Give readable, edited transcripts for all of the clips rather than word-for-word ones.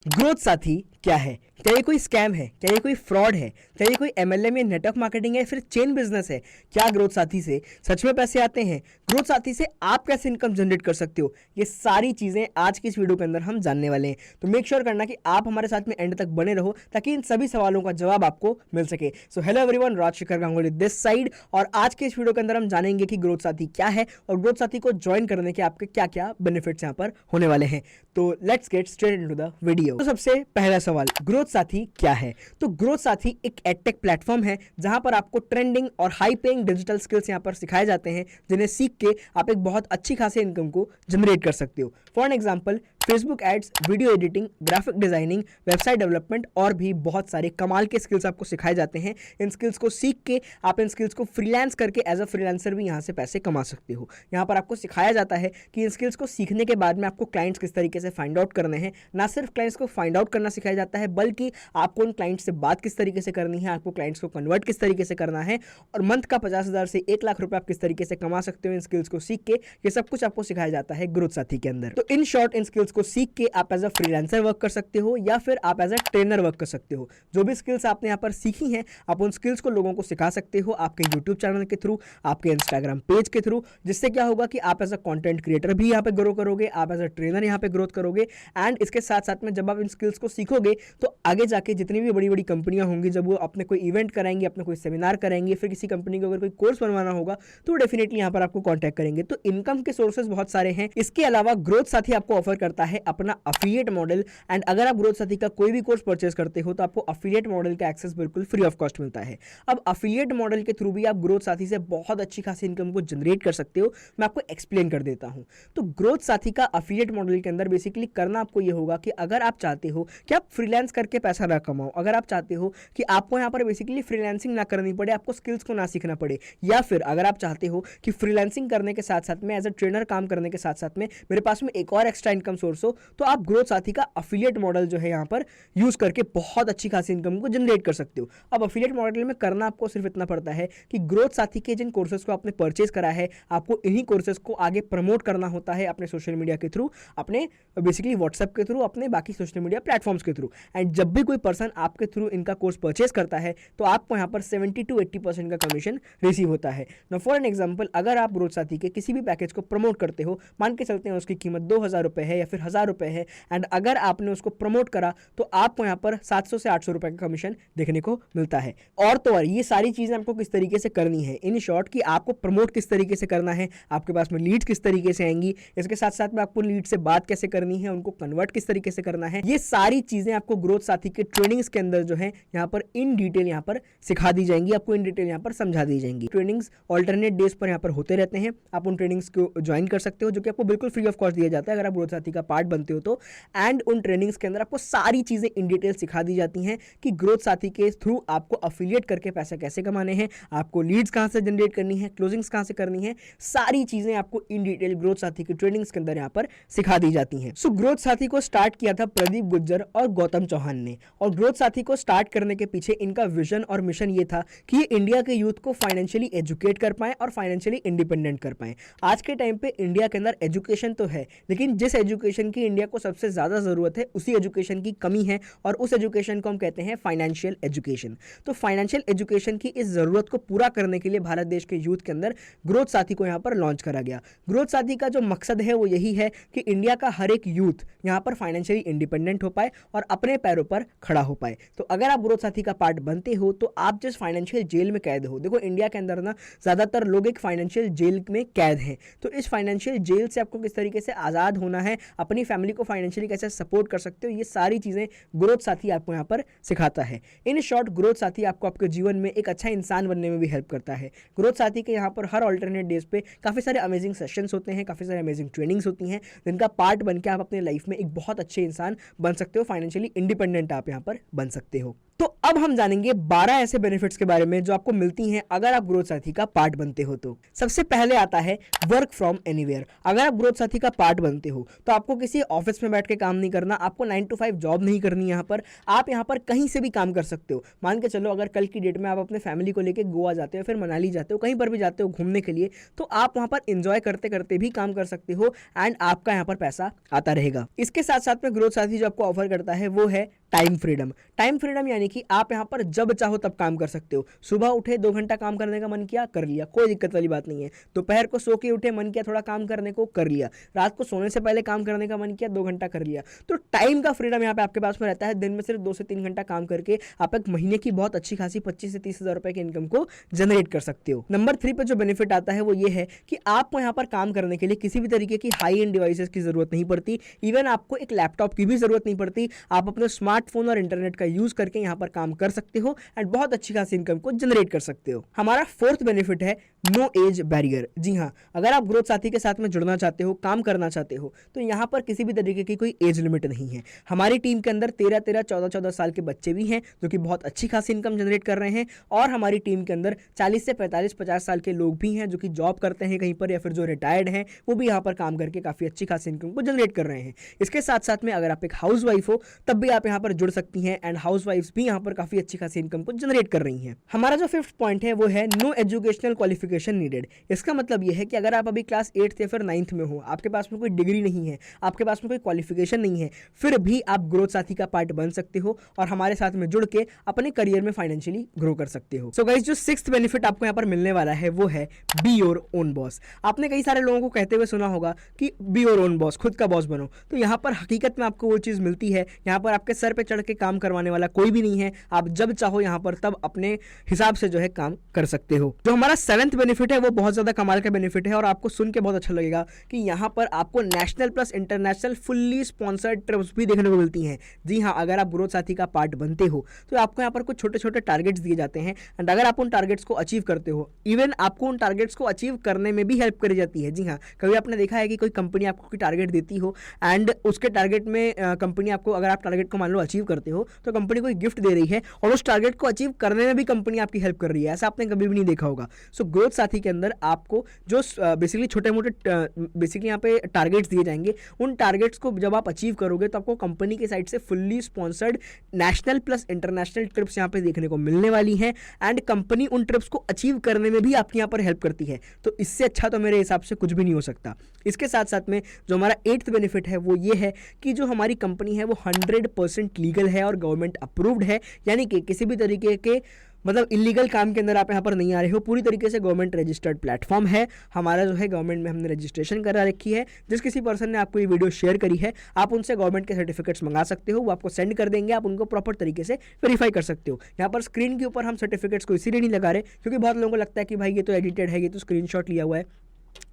Growth साथी क्या है? क्या ये कोई स्कैम है? क्या ये कोई फ्रॉड है? क्या ये कोई एमएलएम या नेटवर्क मार्केटिंग है, फिर चेन बिजनेस है? क्या ग्रोथ साथी से सच में पैसे आते हैं? ग्रोथ साथी से आप कैसे इनकम जनरेट कर सकते हो? ये सारी चीजें आज की इस वीडियो के अंदर हम जानने वाले हैं। तो मेक श्योर करना कि आप हमारे साथ में एंड तक बने रहो ताकि इन सभी सवालों का जवाब आपको मिल सके। So hello everyone, Rajshekhar Ganguly this side, और आज के इस वीडियो के अंदर हम जानेंगे कि ग्रोथ साथी क्या है और ग्रोथ साथी को ज्वाइन करने के आपके क्या क्या बेनिफिट्स यहाँ पर होने वाले हैं। तो let's get straight into the video. तो सबसे पहला सवाल, ग्रोथ साथी क्या है? तो ग्रोथ साथी एक एडटेक प्लेटफॉर्म है जहां पर आपको ट्रेंडिंग और हाई पेइंग डिजिटल स्किल्स यहां पर सिखाए जाते हैं, जिन्हें सीख के आप एक बहुत अच्छी खासी इनकम को जनरेट कर सकते हो। For an example, Facebook ads, video editing, graphic designing, website development और भी बहुत सारे कमाल के स्किल्स आपको सिखाए जाते हैं। इन स्किल्स को सीख के आप इन स्किल्स को फ्रीलांस करके एज अ फ्रीलांसर भी यहाँ से पैसे कमा सकते हो। यहाँ पर आपको सिखाया जाता है कि इन स्किल्स को सीखने के बाद में आपको क्लाइंट्स किस तरीके से फाइंड आउट करने हैं। ना सिर्फ क्लाइंट्स को फाइंड आउट करना सिखाया जाता है, बल्कि आपको उन क्लाइंट्स से बात किस तरीके से करनी है, आपको क्लाइंट्स को कन्वर्ट किस तरीके से करना है, और मंथ का 50,000 से 1 लाख रुपए आप किस तरीके से कमा सकते हो इन स्किल्स को सीख के। ये सब कुछ आपको सिखाया जाता है ग्रोथ साथी के अंदर। तो इन शॉर्ट, इन स्किल्स को सीख के आप एज अ फ्रीलांसर वर्क कर सकते हो या फिर आप एज अ ट्रेनर वर्क कर सकते हो। जो भी स्किल्स आपने यहाँ पर सीखी हैं, आप उन स्किल्स को लोगों को सिखा सकते हो आपके यूट्यूब चैनल के थ्रू, आपके इंस्टाग्राम पेज के थ्रू, जिससे क्या होगा कि आप एज अ कंटेंट क्रिएटर भी यहाँ पे ग्रो करोगे, आप एज अ ट्रेनर यहाँ पे ग्रोथ करोगे। एंड इसके साथ साथ में जब आप इन स्किल्स को सीखोगे तो आगे जाके जितनी भी बड़ी बड़ी कंपनियां होंगी, जब वो अपने कोई इवेंट कराएंगे, अपने कोई सेमिनार कराएंगे, फिर किसी कंपनी को अगर कोई कोर्स बनवाना होगा तो डेफिनेटली यहाँ पर आपको कॉन्टैक्ट करेंगे। तो इनकम के सोर्सेज बहुत सारे हैं। इसके अलावा ग्रोथ साथी आपको ऑफर करता है अपना अफिलिएट मॉडल। एंड अगर आप ग्रोथ साथी का कोई भी कोर्स परचेज करते हो तो आपको अफिलिएट मॉडल का एक्सेस बिल्कुल फ्री ऑफ कॉस्ट मिलता है। अब अफिलिएट मॉडल के थ्रू भी आप ग्रोथ साथी से बहुत अच्छी खासी इनकम को जनरेट कर सकते हो। मैं आपको एक्सप्लेन कर देता हूं। तो ग्रोथ साथी का अफिलिएट मॉडल के अंदर बेसिकली करना आपको यह होगा कि अगर आप चाहते हो कि आप फ्रीलांस करके पैसा ना कमाओ, अगर आप चाहते हो कि आपको यहाँ पर बेसिकली फ्रीलांसिंग ना करनी पड़े, आपको स्किल्स को ना सीखना पड़े, या फिर अगर आप चाहते हो कि फ्रीलांसिंग करने के साथ साथ में एज अ ट्रेनर काम करने के साथ साथ में मेरे पास में एक और एक्स्ट्रा इनकम सोर्स हो, तो आप ग्रोथ साथी का अफिलिएट मॉडल जो है यहाँ पर यूज करके बहुत अच्छी खासी इनकम को जनरेट कर सकते हो। अब अफिलिएट मॉडल में करना आपको सिर्फ इतना पड़ता है कि ग्रोथ साथी के जिन कोर्सेज को आपने परचेज करा है, आपको इन्हीं कोर्सेज को आगे प्रमोट करना होता है अपने सोशल मीडिया के थ्रू, अपने बेसिकली व्हाट्सएप के थ्रू, अपने बाकी सोशल मीडिया प्लेटफॉर्म्स के थ्रू। एंड जब भी कोई पर्सन आपके थ्रू इनका कोर्स परचेज करता है तो आपको यहाँ पर 70 to 80% का कमीशन रिसीव होता है। नाउ फॉर एन एग्जांपल, अगर आप ग्रोथ साथी के किसी भी पैकेज को प्रमोट करते हो, मान के चलते हैं उसकी कीमत 2,000 रुपए है या फिर 1,000 रुपए है, एंड अगर आपने उसको प्रमोट करा तो आपको यहाँ पर 700 से 800 रुपए का कमीशन देखने को मिलता है। और तो और ये सारी चीजें आपको किस तरीके से करनी है, इन शॉर्ट कि आपको प्रमोट किस तरीके से करना है, आपके पास में लीड्स किस तरीके से आएंगी, इसके साथ साथ में आपको लीड से बात कैसे करनी है, उनको कन्वर्ट किस तरीके से करना है, ये सारी चीजें आपको ग्रोथ साथी के ट्रेनिंग्स के अंदर जो है यहाँ पर इन डिटेल यहाँ पर सिखा दी जाएंगी, आपको इन डिटेल यहाँ पर समझा दी जाएंगी। ट्रेनिंग्स ऑल्टरनेट डेज पर यहाँ पर होते रहते हैं, आप उन ट्रेनिंग्स को ज्वाइन कर सकते हो, जो कि आपको बिल्कुल फ्री ऑफ कॉस्ट दिया जाता है अगर आप ग्रोथ साथी का पार्ट बनते हो तो। एंड उन ट्रेनिंग्स के अंदर आपको सारी चीजें इन डिटेल सिखा दी जाती हैं कि ग्रोथ साथी के थ्रू आपको अफिलिएट करके पैसे कैसे कमाने हैं, आपको लीड्स कहां से जनरेट करनी है, क्लोजिंग्स कहां से करनी है, सारी चीजें आपको इन डिटेल ग्रोथ साथी की ट्रेनिंग्स के अंदर यहाँ पर सिखा दी जाती हैं। सो ग्रोथ साथी को स्टार्ट किया था प्रदीप गुज्जर और गौतम चौहान ने, और ग्रोथ साथी को स्टार्ट करने के पीछे इनका विजन और मिशन ये था कि ये इंडिया के यूथ को फाइनेंशियली एजुकेट कर पाए और फाइनेंशियली इंडिपेंडेंट कर पाए। आज के टाइम पे इंडिया के अंदर एजुकेशन तो है, लेकिन जिस एजुकेशन की इंडिया को सबसे ज्यादा जरूरत है उसी एजुकेशन की कमी है, और उस एजुकेशन को हम कहते हैं फाइनेंशियल एजुकेशन। तो फाइनेंशियल एजुकेशन की इस जरूरत को पूरा करने के लिए भारत देश के यूथ के अंदर ग्रोथ साथी को यहाँ पर लॉन्च करा गया। ग्रोथ साथी का जो मकसद है वो यही है कि इंडिया का हर एक यूथ यहाँ पर फाइनेंशियली इंडिपेंडेंट हो पाए और अपने पैरों पर खड़ा हो पाए। तो अगर आप ग्रोथ साथी का पार्ट बनते हो तो आप जिस फाइनेंशियल जेल में कैद हो, देखो इंडिया के अंदर ना ज्यादातर लोग एक फाइनेंशियल जेल में कैद हैं, तो इस फाइनेंशियल जेल से आपको किस तरीके से आजाद होना है, अपनी फैमिली को फाइनेंशियली कैसे सपोर्ट कर सकते हो, ये सारी चीजें ग्रोथ साथी आपको यहाँ पर सिखाता है। इन शॉर्ट, ग्रोथ साथी आपको आपके जीवन में एक अच्छा इंसान बनने में भी हेल्प करता है। ग्रोथ साथी के यहाँ पर हर ऑल्टरनेट डेज पे काफी सारे अमेजिंग सेशंस होते हैं, काफी सारे अमेजिंग ट्रेनिंग्स होती हैं, जिनका पार्ट बन के आप अपने लाइफ में एक बहुत अच्छे इंसान बन सकते हो, फाइनेंशियली इंडिपेंडेंट आप यहाँ पर बन सकते हो। तो अब हम जानेंगे 12 ऐसे बेनिफिट्स के बारे में जो आपको मिलती हैं अगर आप ग्रोथ साथी का पार्ट बनते हो। तो सबसे पहले आता है वर्क फ्रॉम एनीवेयर। अगर आप ग्रोथ साथी का पार्ट बनते हो तो आपको किसी ऑफिस में बैठ के काम नहीं करना, आपको 9 to 5 जॉब नहीं करनी। यहाँ पर आप यहाँ पर कहीं से भी काम कर सकते हो। मान के चलो अगर कल की डेट में आप अपने फैमिली को लेकर गोवा जाते हो, फिर मनाली जाते हो, कहीं पर भी जाते हो घूमने के लिए, तो आप वहाँ पर इंजॉय करते करते भी काम कर सकते हो एंड आपका यहाँ पर पैसा आता रहेगा। इसके साथ साथ में ग्रोथ साथी जो आपको ऑफर करता है वो है टाइम फ्रीडम। टाइम फ्रीडम यानी कि आप यहाँ पर जब चाहो तब काम कर सकते हो। सुबह उठे 2 घंटा काम करने का मन किया, कर लिया, कोई दिक्कत वाली बात नहीं है। दोपहर को सो के उठे, मन किया थोड़ा काम करने को, कर लिया। रात को सोने से पहले काम करने का मन किया, 2 घंटा कर लिया। तो टाइम का फ्रीडम यहाँ पे आपके पास में रहता है। दिन में सिर्फ 2 से 3 घंटा काम करके आप एक महीने की बहुत अच्छी खासी 25 से 30 हज़ार रुपए की इनकम को जनरेट कर सकते हो। नंबर 3 पे जो बेनिफिट आता है वो ये है कि आपको यहाँ पर काम करने के लिए किसी भी तरीके की हाई एंड डिवाइसेस की जरूरत नहीं पड़ती। इवन आपको एक लैपटॉप की भी जरूरत नहीं पड़ती। आप अपने स्मार्टफोन और इंटरनेट का यूज करके यहाँ पर काम कर सकते हो एंड बहुत अच्छी खासी इनकम को जनरेट कर सकते हो। हमारा 4th बेनिफिट है नो एज बैरियर। जी हाँ, अगर आप ग्रोथ साथी के साथ में जुड़ना चाहते हो, काम करना चाहते हो, तो यहाँ पर किसी भी तरीके की कोई एज लिमिट नहीं है। हमारी टीम के अंदर 13-13, 14-14 साल के बच्चे भी हैं जो कि बहुत अच्छी खासी इनकम जनरेट कर रहे हैं, और हमारी टीम के अंदर 40 से 45-50 साल के लोग भी हैं जो कि जॉब करते हैं कहीं पर, या फिर जो रिटायर्ड हैं वो भी यहाँ पर काम करके काफ़ी अच्छी खासी इनकम को जनरेट कर रहे हैं। इसके साथ साथ में अगर आप एक हाउस वाइफ हो तब भी आप यहाँ पर जुड़ सकती हैं एंड हाउस वाइफ्स भी यहाँ पर काफ़ी अच्छी खासी इनकम को जनरेट कर रही हैं। हमारा जो 5th पॉइंट है वो है नो एजुकेशनल क्वालिफिकेशन नीडेड। इसका मतलब ये है कि अगर आप अभी क्लास 8th या फिर 9th में हो, आपके पास में कोई डिग्री नहीं है, आपके पास में कोई क्वालिफिकेशन नहीं है, फिर भी आप ग्रोथ साथी का पार्ट बन सकते हो और हमारे साथ में जुड़ के अपने करियर में फाइनेंशियली ग्रो कर सकते हो। सो गाइस, जो 6th बेनिफिट आपको यहाँ पर मिलने वाला है वो है बी योर ओन बॉस। आपने कई सारे लोगों को कहते हुए सुना होगा कि बी योर ओन बॉस, खुद का बॉस बनो। तो यहाँ पर हकीकत में आपको वो चीज़ मिलती है। यहाँ पर आपके सर पे चढ़ के काम करवाने वाला कोई भी नहीं है। आप जब चाहो यहाँ पर तब अपने हिसाब से जो है काम कर सकते हो। जो हमारा 7th बेनिफिट है वो बहुत ज़्यादा कमाल का बेनिफिट है और आपको सुन के बहुत अच्छा लगेगा कि यहाँ पर आपको national plus international fully sponsored trips भी देखने को मिलती हैं। जी हाँ, अगर आप ग्रोथ साथी का पार्ट बनते हो तो आपको यहाँ पर कुछ छोटे छोटे टारगेट्स दिए जाते हैं एंड अगर आप उन टारगेट्स को अचीव करते हो, इवन आपको उन टारगेट्स को अचीव करने में भी हेल्प करी जाती है। जी हाँ, कभी आपने देखा है कि कोई कंपनी आपको कोई टारगेट देती हो एंड उसके टारगेट में कंपनी आपको, अगर आप टारगेट को मान लो अचीव करते हो तो कंपनी कोई गिफ्ट दे रही है और उस टारगेट को अचीव करने में भी कंपनी आपकी हेल्प कर रही है। ऐसा आपने कभी भी नहीं देखा होगा। सो ग्रोथ साथी के अंदर आपको जो बेसिकली छोटे मोटे बेसिकली यहाँ पे टारगेट्स दिए जाएंगे, उन टारगेट्स को जब आप अचीव करोगे तो आपको कंपनी की साइड से fully sponsored national plus international trips यहाँ पे देखने को मिलने वाली हैं एंड कंपनी उन ट्रिप्स को अचीव करने में भी आपकी यहाँ पर हेल्प करती है। तो इससे अच्छा तो मेरे हिसाब से कुछ भी नहीं हो सकता। इसके साथ साथ में जो हमारा 8th बेनिफिट है वो ये है कि जो हमारी कंपनी है वो 100% लीगल है और गवर्नमेंट अप्रूव्ड है। यानी कि किसी भी तरीके के मतलब इलीगल काम के अंदर आप यहाँ पर नहीं आ रहे हो। पूरी तरीके से गवर्नमेंट रजिस्टर्ड प्लेटफॉर्म है हमारा, जो है गवर्नमेंट में हमने रजिस्ट्रेशन करा रखी है। जिस किसी पर्सन ने आपको ये वीडियो शेयर करी है, आप उनसे गवर्नमेंट के सर्टिफिकेट्स मंगा सकते हो, वो आपको सेंड कर देंगे, आप उनको प्रॉपर तरीके से वेरीफाई कर सकते हो। यहाँ पर स्क्रीन के ऊपर हम सर्टिफिकेट्स को इसीलिए नहीं लगा रहे क्योंकि बहुत लोगों को लगता है कि भाई ये तो एडिटेड है, ये तो स्क्रीनशॉट लिया हुआ है,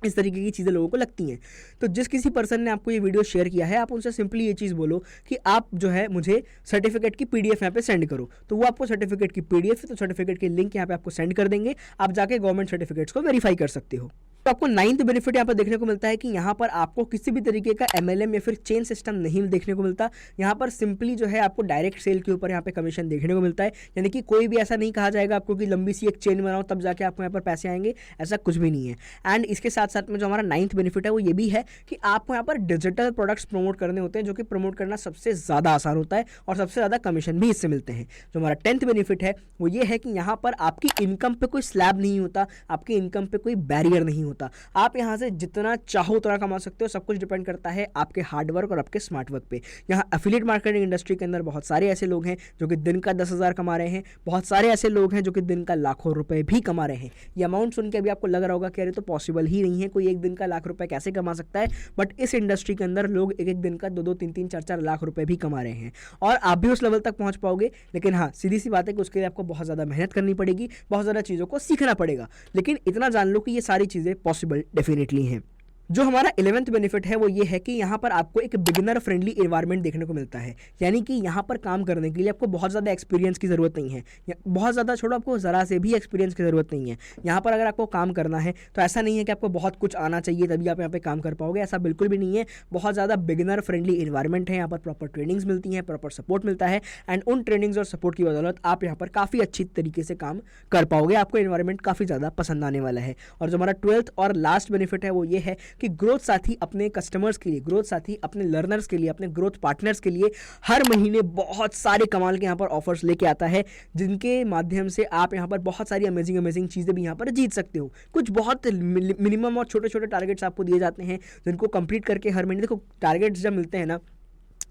इस तरीके की चीज़ें लोगों को लगती हैं। तो जिस किसी पर्सन ने आपको ये वीडियो शेयर किया है, आप उनसे सिंपली ये चीज़ बोलो कि आप जो है मुझे सर्टिफिकेट की पीडीएफ यहाँ पे सेंड करो, तो वो आपको सर्टिफिकेट की पीडीएफ, तो सर्टिफिकेट की लिंक यहाँ पे आपको सेंड कर देंगे। आप जाके गवर्नमेंट सर्टिफिकेट्स को वेरीफाई कर सकते हो। तो आपको 9th बेनिफिट यहाँ पर देखने को मिलता है कि यहाँ पर आपको किसी भी तरीके का MLM या फिर चेन सिस्टम नहीं देखने को मिलता। यहाँ पर सिंपली जो है आपको डायरेक्ट सेल के ऊपर यहाँ पे कमीशन देखने को मिलता है। यानी कि कोई भी ऐसा नहीं कहा जाएगा आपको कि लंबी सी एक चेन बनाओ तब जाके आपको यहाँ पर पैसे आएंगे, ऐसा कुछ भी नहीं है। एंड इसके साथ साथ में जो हमारा 9th बेनिफिट है वो ये भी है कि आपको यहाँ पर डिजिटल प्रोडक्ट्स प्रमोट करने होते हैं, जो कि प्रमोट करना सबसे ज़्यादा आसान होता है और सबसे ज़्यादा कमीशन भी इससे मिलते हैं। जो हमारा 10th बेनिफिट है वो ये है कि यहाँ पर आपकी इनकम पे कोई स्लैब नहीं होता, आपकी इनकम पे कोई बैरियर नहीं होता। आप यहाँ से जितना चाहो उतना कमा सकते हो। सब कुछ डिपेंड करता है आपके हार्डवर्क और आपके स्मार्ट वर्क पे। यहाँ एफिलिएट मार्केटिंग इंडस्ट्री के अंदर बहुत सारे ऐसे लोग हैं जो कि दिन का 10,000 कमा रहे हैं, बहुत सारे ऐसे लोग हैं जो कि दिन का लाखों रुपए भी कमा रहे हैं। ये अमाउंट सुन के अभी आपको लग रहा होगा कि अरे तो पॉसिबल ही नहीं है, कोई एक दिन का लाख रुपए कैसे कमा सकता है। बट इस इंडस्ट्री के अंदर लोग एक एक दिन का 2-2, 3-3, 4-4 लाख रुपए भी कमा रहे हैं और आप भी उस लेवल तक पहुंच पाओगे। लेकिन हाँ, सीधी सी बात है कि उसके लिए आपको बहुत ज़्यादा मेहनत करनी पड़ेगी, बहुत ज़्यादा चीज़ों को सीखना पड़ेगा। लेकिन इतना जान लो कि ये सारी चीज़ें पॉसिबल डेफिनेटली हैं। जो हमारा 11th बेनिफिट है वो ये है कि यहाँ पर आपको एक बिगिनर फ्रेंडली एनवायरनमेंट देखने को मिलता है। यानी कि यहाँ पर काम करने के लिए आपको बहुत ज़्यादा एक्सपीरियंस की ज़रूरत नहीं है, बहुत ज़्यादा छोड़ो, आपको ज़रा से भी एक्सपीरियंस की ज़रूरत नहीं है। यहाँ पर अगर आपको काम करना है तो ऐसा नहीं है कि आपको बहुत कुछ आना चाहिए तभी आप यहाँ पे काम कर पाओगे, ऐसा बिल्कुल भी नहीं है। बहुत ज़्यादा बिगिनर फ्रेंडली एनवायरनमेंट है, यहाँ पर प्रॉपर ट्रेनिंग्स मिलती हैं, प्रॉपर सपोर्ट मिलता है, एंड उन ट्रेनिंग्स और सपोर्ट की बदौलत आप यहाँ पर काफ़ी अच्छी तरीके से काम कर पाओगे। आपको एनवायरनमेंट काफ़ी ज़्यादा पसंद आने वाला है। और जो हमारा 12th और लास्ट बेनिफिट है वो ये है कि ग्रोथ साथी अपने कस्टमर्स के लिए, ग्रोथ साथी अपने लर्नर्स के लिए, अपने ग्रोथ पार्टनर्स के लिए हर महीने बहुत सारे कमाल के यहाँ पर ऑफर्स लेके आता है, जिनके माध्यम से आप यहाँ पर बहुत सारी अमेजिंग चीज़ें भी यहाँ पर जीत सकते हो। कुछ बहुत मिनिमम और छोटे छोटे टारगेट्स आपको दिए जाते हैं जिनको कंप्लीट करके हर महीने, देखो टारगेट्स जब मिलते हैं ना,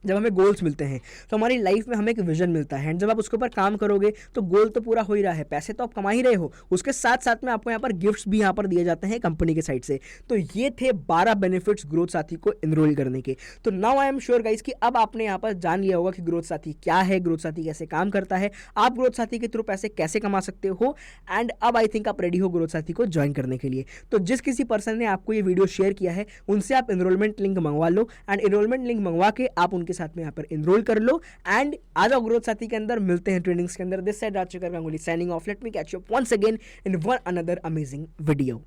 जब हमें गोल्स मिलते हैं तो हमारी लाइफ में हमें एक विजन मिलता है, एंड जब आप उसके ऊपर काम करोगे तो गोल तो पूरा हो ही रहा है, पैसे तो आप कमा ही रहे हो, उसके साथ साथ में आपको यहाँ पर गिफ्ट्स भी यहाँ पर दिए जाते हैं कंपनी के साइड से। तो ये थे 12 बेनिफिट्स ग्रोथ साथी को एनरोल करने के। तो now I am sure guys कि अब आपने यहाँ पर जान लिया होगा कि ग्रोथ साथी क्या है, ग्रोथ साथी कैसे काम करता है, आप ग्रोथ साथी के थ्रू पैसे कैसे कमा सकते हो, एंड अब आई थिंक आप रेडी हो ग्रोथ साथी को ज्वाइन करने के लिए। तो जिस किसी पर्सन ने आपको ये वीडियो शेयर किया है उनसे आप एनरोलमेंट लिंक मंगवा लो, एंड एनरोलमेंट लिंक मंगवा के आप उनके साथ में यहाँ पर एनरोल कर लो, एंड आ जाओ ग्रोथ साथी के अंदर। मिलते हैं ट्रेनिंग्स के अंदर। This side Rajshekhar Ganguly signing off. Let me catch you once again in one another amazing video.